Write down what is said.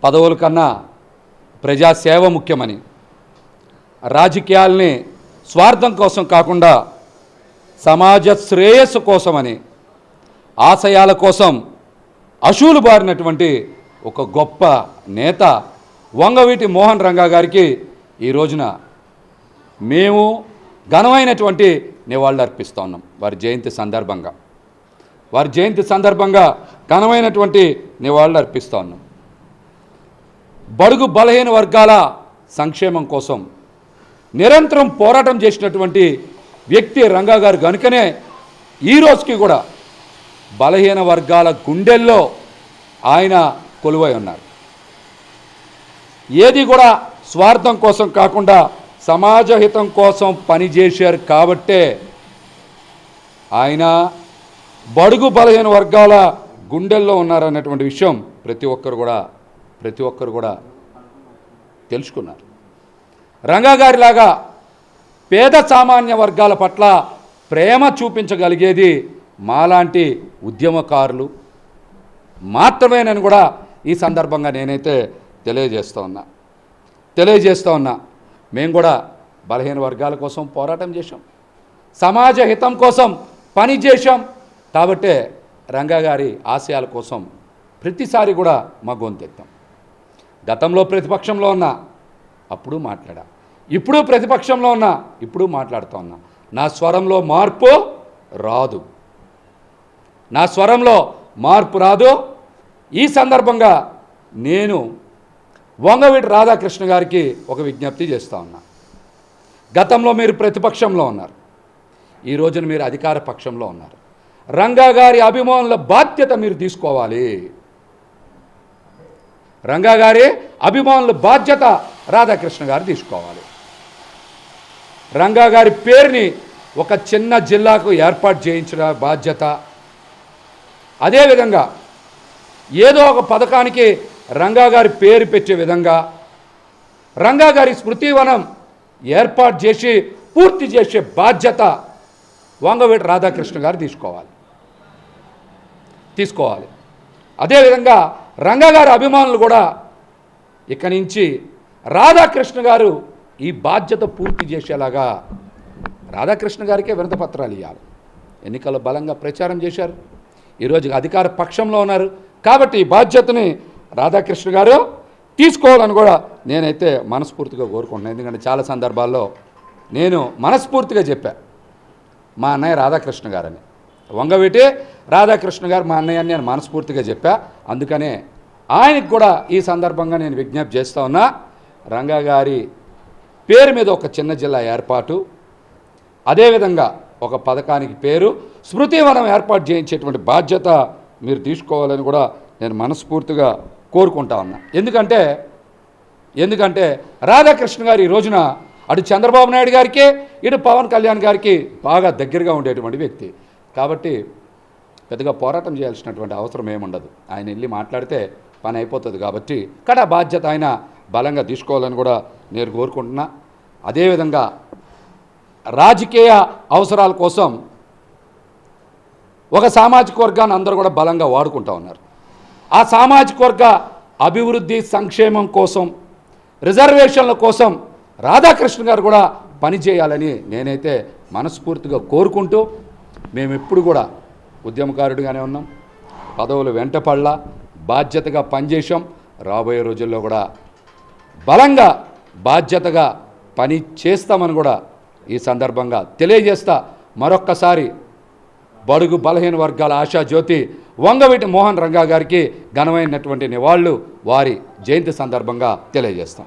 పదవుల కన్నా ప్రజాసేవ ముఖ్యమని, రాజకీయాల్ని స్వార్థం కోసం కాకుండా సమాజ శ్రేయస్సు కోసమని, ఆశయాల కోసం అశూలు బారినటువంటి ఒక గొప్ప నేత వంగవీటి మోహన్ రంగా గారికి ఈ రోజున మేము ఘనమైనటువంటి నివాళులు అర్పిస్తూ ఉన్నాం. వారి జయంతి సందర్భంగా ఘనమైనటువంటి నివాళులు అర్పిస్తూ ఉన్నాం. బడుగు బలహీన వర్గాల సంక్షేమం కోసం నిరంతరం పోరాటం చేసినటువంటి వ్యక్తి రంగా గారు కనుకనే ఈ రోజుకి కూడా బలహీన వర్గాల గుండెల్లో ఆయన కొలువై ఉన్నారు. ఏది కూడా స్వార్థం కోసం కాకుండా సమాజ హితం కోసం పనిచేశారు కాబట్టే ఆయన బడుగు బలహీన వర్గాల గుండెల్లో ఉన్నారన్నటువంటి విషయం ప్రతి ఒక్కరు కూడా తెలుసుకున్నారు. రంగా గారిలాగా పేద సామాన్య వర్గాల పట్ల ప్రేమ చూపించగలిగేది మాలాంటి ఉద్యమకారులు మాత్రమేనని కూడా ఈ సందర్భంగా నేనైతే తెలియజేస్తూ ఉన్నా. మేము కూడా బలహీన వర్గాల కోసం పోరాటం చేశాం, సమాజ హితం కోసం పని చేశాం. కాబట్టే రంగా గారి ఆశయాల కోసం ప్రతిసారి కూడా మా గొంతెత్తాం. గతంలో ప్రతిపక్షంలో ఉన్నా అప్పుడు మాట్లాడా, ఇప్పుడు ప్రతిపక్షంలో ఉన్నా ఇప్పుడు మాట్లాడుతూ ఉన్నా. నా స్వరంలో మార్పు రాదు. ఈ సందర్భంగా నేను వంగవీటి రాధాకృష్ణ గారికి ఒక విజ్ఞప్తి చేస్తూ ఉన్నా. గతంలో మీరు ప్రతిపక్షంలో ఉన్నారు, ఈ రోజున మీరు అధికార పక్షంలో ఉన్నారు. రంగా గారి అభిమానుల బాధ్యత మీరు తీసుకోవాలి. రంగా గారి అభిమానుల బాధ్యత రాధాకృష్ణ గారు తీసుకోవాలి. రంగా గారి పేరుని ఒక చిన్న జిల్లాకు ఏర్పాటు చేయించిన బాధ్యత, అదేవిధంగా ఏదో ఒక పథకానికి రంగా గారి పేరు పెట్టే విధంగా రంగా గారి స్మృతివనం ఏర్పాటు చేసి పూర్తి చేసే బాధ్యత వంగవీటి రాధాకృష్ణ గారు తీసుకోవాలి. అదేవిధంగా రంగా గారి అభిమానులు కూడా ఇక్కడి నుంచి రాధాకృష్ణ గారు ఈ బాధ్యత పూర్తి చేసేలాగా రాధాకృష్ణ గారికే వినతిపత్రాలు ఇవ్వాలి. ఎన్నికల్లో బలంగా ప్రచారం చేశారు, ఈరోజు అధికార పక్షంలో ఉన్నారు. కాబట్టి ఈ బాధ్యతని రాధాకృష్ణ గారు తీసుకోవాలని కూడా నేనైతే మనస్ఫూర్తిగా కోరుకుంటున్నాను. ఎందుకంటే చాలా సందర్భాల్లో నేను మనస్ఫూర్తిగా చెప్పా, మా అన్నయ్య రాధాకృష్ణ గారని, వంగవీటి రాధాకృష్ణ గారు మా అన్నయ్య అని నేను మనస్ఫూర్తిగా చెప్పా. అందుకనే ఆయనకు కూడా ఈ సందర్భంగా నేను విజ్ఞప్తి చేస్తూ ఉన్నా. రంగా గారి పేరు మీద ఒక చిన్న జిల్లా ఏర్పాటు, అదేవిధంగా ఒక పథకానికి పేరు స్మృతివనం ఏర్పాటు చేయించేటువంటి బాధ్యత మీరు తీసుకోవాలని కూడా నేను మనస్ఫూర్తిగా కోరుకుంటా ఉన్నా. ఎందుకంటే రాధాకృష్ణ గారు ఈ రోజున అటు చంద్రబాబు నాయుడు గారికి ఇటు పవన్ కళ్యాణ్ గారికి బాగా దగ్గరగా ఉండేటువంటి వ్యక్తి. కాబట్టి పెద్దగా పోరాటం చేయాల్సినటువంటి అవసరం ఏముండదు. ఆయన వెళ్ళి మాట్లాడితే పని అయిపోతుంది. కాబట్టి ఇక్కడ బాధ్యత ఆయన బలంగా తీసుకోవాలని కూడా నేను కోరుకుంటున్నా. అదేవిధంగా రాజకీయ అవసరాల కోసం ఒక సామాజిక వర్గాన్ని అందరూ కూడా బలంగా వాడుకుంటూ ఉన్నారు. ఆ సామాజిక వర్గ అభివృద్ధి సంక్షేమం కోసం, రిజర్వేషన్ల కోసం రాధాకృష్ణ గారు కూడా పనిచేయాలని నేనైతే మనస్ఫూర్తిగా కోరుకుంటూ, మేము ఎప్పుడు కూడా ఉద్యమకారుడిగానే ఉన్నాం, పదవులు వెంటపడలా, బాధ్యతగా పనిచేసాం. రాబోయే రోజుల్లో కూడా బలంగా బాధ్యతగా పని చేస్తామని కూడా ఈ సందర్భంగా తెలియజేస్తా. మరొక్కసారి బడుగు బలహీన వర్గాల ఆశాజ్యోతి వంగవీటి మోహన్ రంగా గారికి ఘనమైనటువంటి నివాళులు వారి జయంతి సందర్భంగా తెలియజేస్తాం.